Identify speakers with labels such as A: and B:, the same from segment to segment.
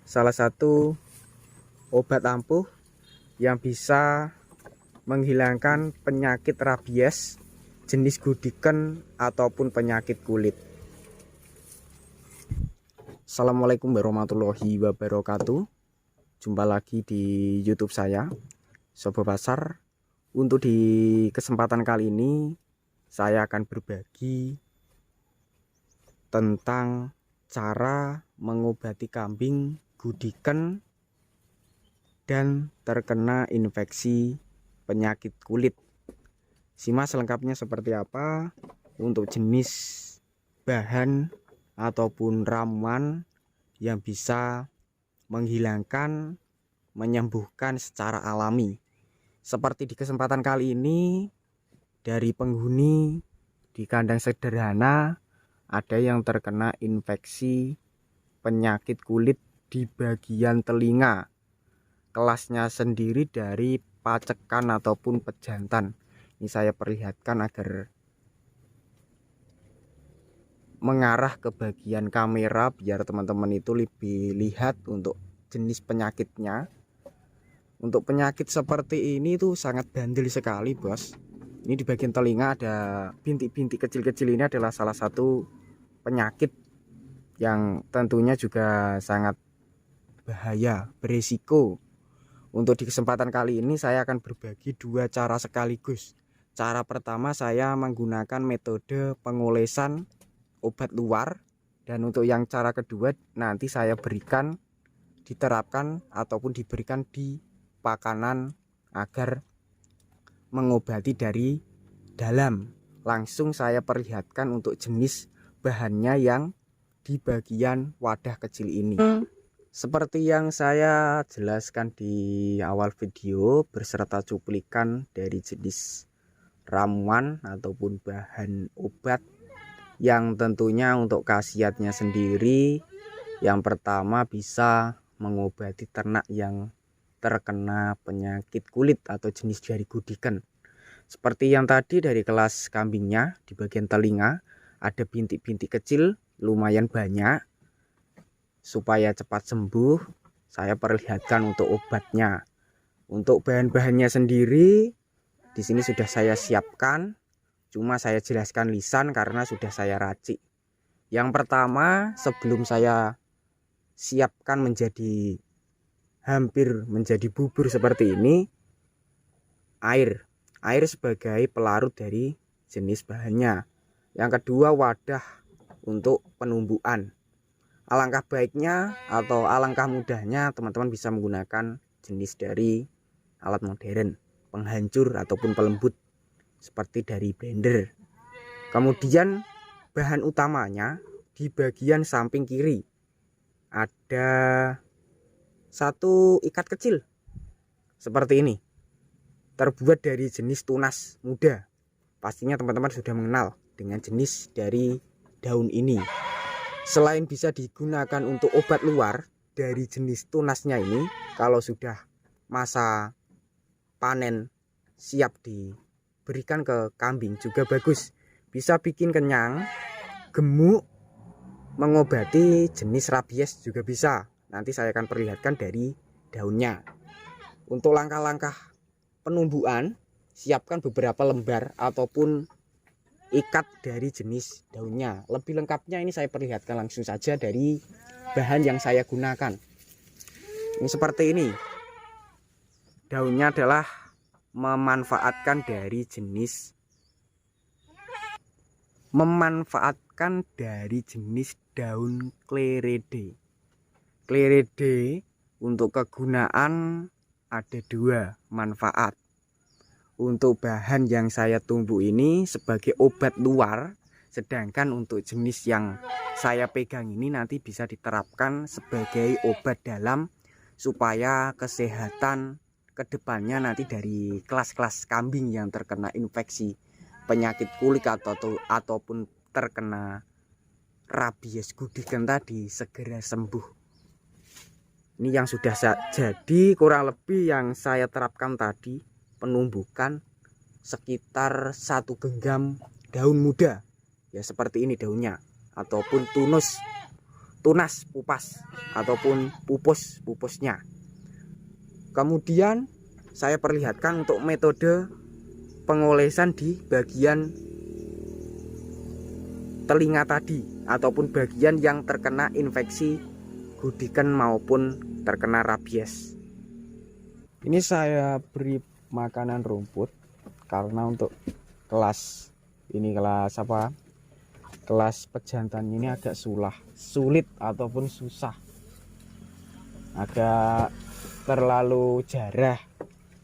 A: salah satu obat ampuh yang bisa menghilangkan penyakit rabies jenis gudiken ataupun penyakit kulit. Assalamualaikum warahmatullahi wabarakatuh. Jumpa lagi di YouTube saya, Sobo Pasar. Untuk di kesempatan kali ini saya akan berbagi tentang cara mengobati kambing gudiken dan terkena infeksi penyakit kulit. Simak selengkapnya seperti apa untuk jenis bahan ataupun ramuan yang bisa menghilangkan, menyembuhkan secara alami. Seperti di kesempatan kali ini, dari penghuni di kandang sederhana ada yang terkena infeksi penyakit kulit di bagian telinga. Kelasnya sendiri dari pacekan ataupun pejantan. Ini saya perlihatkan agar mengarah ke bagian kamera biar teman-teman itu lebih lihat untuk jenis penyakitnya. Untuk penyakit seperti ini tuh sangat bandel sekali, bos. Ini di bagian telinga ada bintik-bintik kecil-kecil. Ini adalah salah satu penyakit yang tentunya juga sangat bahaya, berisiko. Untuk di kesempatan kali ini saya akan berbagi dua cara sekaligus. Cara pertama saya menggunakan metode pengolesan obat luar, dan untuk yang cara kedua nanti saya berikan, diterapkan ataupun diberikan di pakanan agar mengobati dari dalam. Langsung saya perlihatkan untuk jenis bahannya yang di bagian wadah kecil ini. Seperti yang saya jelaskan di awal video beserta cuplikan dari jenis ramuan ataupun bahan obat yang tentunya untuk khasiatnya sendiri, yang pertama bisa mengobati ternak yang terkena penyakit kulit atau jenis dari gudiken. Seperti yang tadi dari kelas kambingnya, di bagian telinga ada bintik-bintik kecil lumayan banyak. Supaya cepat sembuh, saya perlihatkan untuk obatnya. Untuk bahan-bahannya sendiri di sini sudah saya siapkan. Cuma saya jelaskan lisan karena sudah saya racik. Yang pertama, sebelum saya siapkan menjadi hampir menjadi bubur seperti ini, air sebagai pelarut dari jenis bahannya. Yang kedua, wadah untuk penumbuhan. Alangkah baiknya atau alangkah mudahnya teman-teman bisa menggunakan jenis dari alat modern, penghancur ataupun pelembut seperti dari blender. Kemudian bahan utamanya di bagian samping kiri ada satu ikat kecil seperti ini, terbuat dari jenis tunas muda. Pastinya teman-teman sudah mengenal dengan jenis dari daun ini. Selain bisa digunakan untuk obat luar dari jenis tunasnya ini, kalau sudah masa panen siap diberikan ke kambing juga bagus. Bisa bikin kenyang, gemuk, mengobati jenis rabies juga bisa. Nanti saya akan perlihatkan dari daunnya. Untuk langkah-langkah penumbuhan, siapkan beberapa lembar ataupun ikat dari jenis daunnya. Lebih lengkapnya ini saya perlihatkan langsung saja dari bahan yang saya gunakan. Ini seperti ini. Daunnya adalah memanfaatkan dari jenis daun klerede. Klerede untuk kegunaan ada dua manfaat. Untuk bahan yang saya tumbuk ini sebagai obat luar, sedangkan untuk jenis yang saya pegang ini nanti bisa diterapkan sebagai obat dalam supaya kesehatan kedepannya nanti dari kelas-kelas kambing yang terkena infeksi penyakit kulit ataupun terkena rabies gudiken tadi segera sembuh. Ini yang sudah jadi kurang lebih yang saya terapkan tadi, penumbukan sekitar 1 genggam daun muda ya, seperti ini daunnya ataupun tunus tunas pupas ataupun pupusnya. Kemudian saya perlihatkan untuk metode pengolesan di bagian telinga tadi ataupun bagian yang terkena infeksi gudikan maupun terkena rabies. Ini saya beri makanan rumput karena untuk kelas pejantan ini agak sulit ataupun susah, agak terlalu jarah.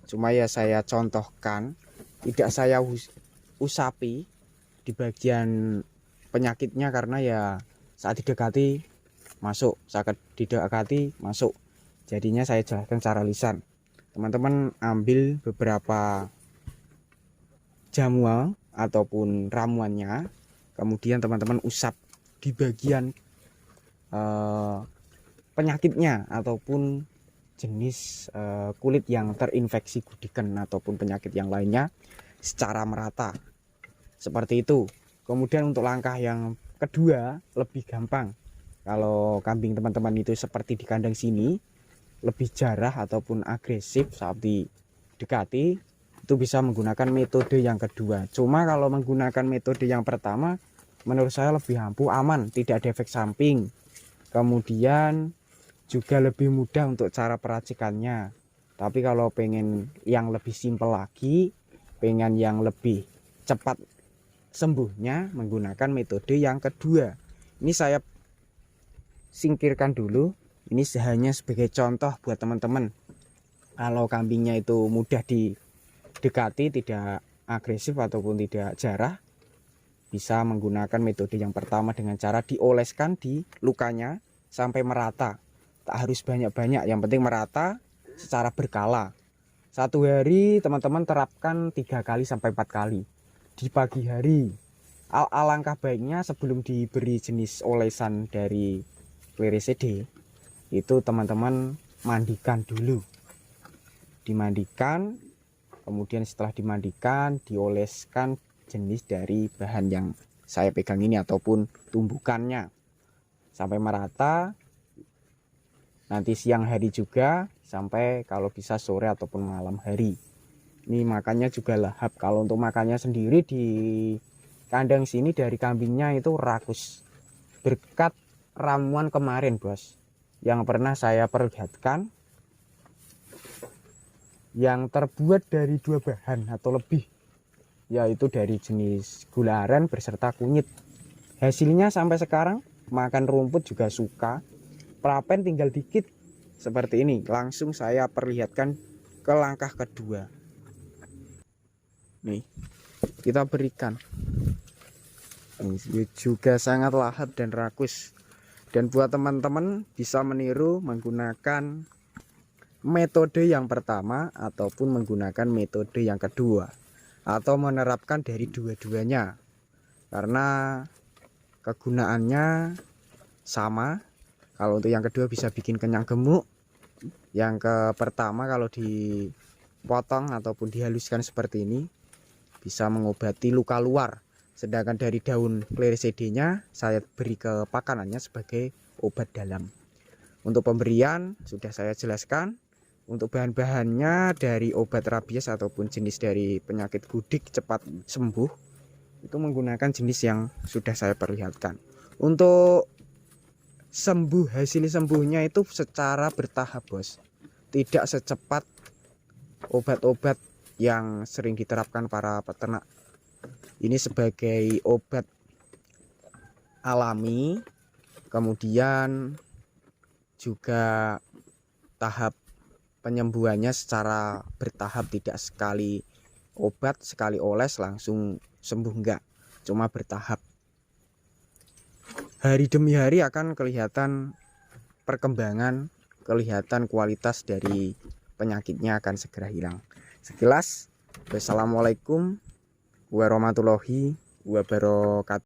A: Cuma ya saya contohkan, tidak saya usapi di bagian penyakitnya karena ya saat didekati masuk, saat didekati masuk. Jadinya saya jelaskan secara lisan. Teman-teman ambil beberapa jamuan ataupun ramuannya, kemudian teman-teman usap di bagian penyakitnya ataupun jenis kulit yang terinfeksi gudikan ataupun penyakit yang lainnya secara merata seperti itu. Kemudian untuk langkah yang kedua lebih gampang. Kalau kambing teman-teman itu seperti di kandang sini lebih jarah ataupun agresif saat didekati, itu bisa menggunakan metode yang kedua. Cuma kalau menggunakan metode yang pertama menurut saya lebih ampuh, aman, tidak ada efek samping. Kemudian juga lebih mudah untuk cara peracikannya. Tapi kalau pengen yang lebih simpel lagi, pengen yang lebih cepat sembuhnya, menggunakan metode yang kedua. Ini saya singkirkan dulu. Ini hanya sebagai contoh buat teman-teman. Kalau kambingnya itu mudah didekati, tidak agresif ataupun tidak jarah, bisa menggunakan metode yang pertama dengan cara dioleskan di lukanya sampai merata. Tak harus banyak-banyak, yang penting merata secara berkala. Satu hari teman-teman terapkan 3 kali sampai 4 kali di pagi hari. Alangkah baiknya sebelum diberi jenis olesan dari Clearaceae itu teman-teman mandikan dulu, dimandikan, kemudian setelah dimandikan dioleskan jenis dari bahan yang saya pegang ini ataupun tumbukannya sampai merata. Nanti siang hari juga, sampai kalau bisa sore ataupun malam hari. Ini makannya juga lahap. Kalau untuk makannya sendiri di kandang sini dari kambingnya itu rakus, berkat ramuan kemarin bos yang pernah saya perlihatkan, yang terbuat dari 2 bahan atau lebih, yaitu dari jenis gula aren beserta kunyit. Hasilnya sampai sekarang makan rumput juga suka. Prapen tinggal dikit seperti ini. Langsung saya perlihatkan ke langkah kedua. Nih, kita berikan. Ini juga sangat lahap dan rakus. Dan buat teman-teman bisa meniru menggunakan metode yang pertama ataupun menggunakan metode yang kedua, atau menerapkan dari dua-duanya karena kegunaannya sama. Kalau untuk yang kedua bisa bikin kenyang gemuk, yang pertama kalau dipotong ataupun dihaluskan seperti ini bisa mengobati luka luar. Sedangkan dari daun Clearaceae-nya saya beri ke pakanannya sebagai obat dalam. Untuk pemberian sudah saya jelaskan. Untuk bahan-bahannya dari obat rabies ataupun jenis dari penyakit gudik cepat sembuh, itu menggunakan jenis yang sudah saya perlihatkan. Untuk hasil sembuhnya itu secara bertahap bos, tidak secepat obat-obat yang sering diterapkan para peternak. Ini sebagai obat alami, kemudian juga tahap penyembuhannya secara bertahap, tidak sekali obat sekali oles langsung sembuh, enggak, cuma bertahap. Hari demi hari akan kelihatan perkembangan, kelihatan kualitas dari penyakitnya akan segera hilang. Sekilas, wassalamualaikum warahmatullahi wabarakatuh.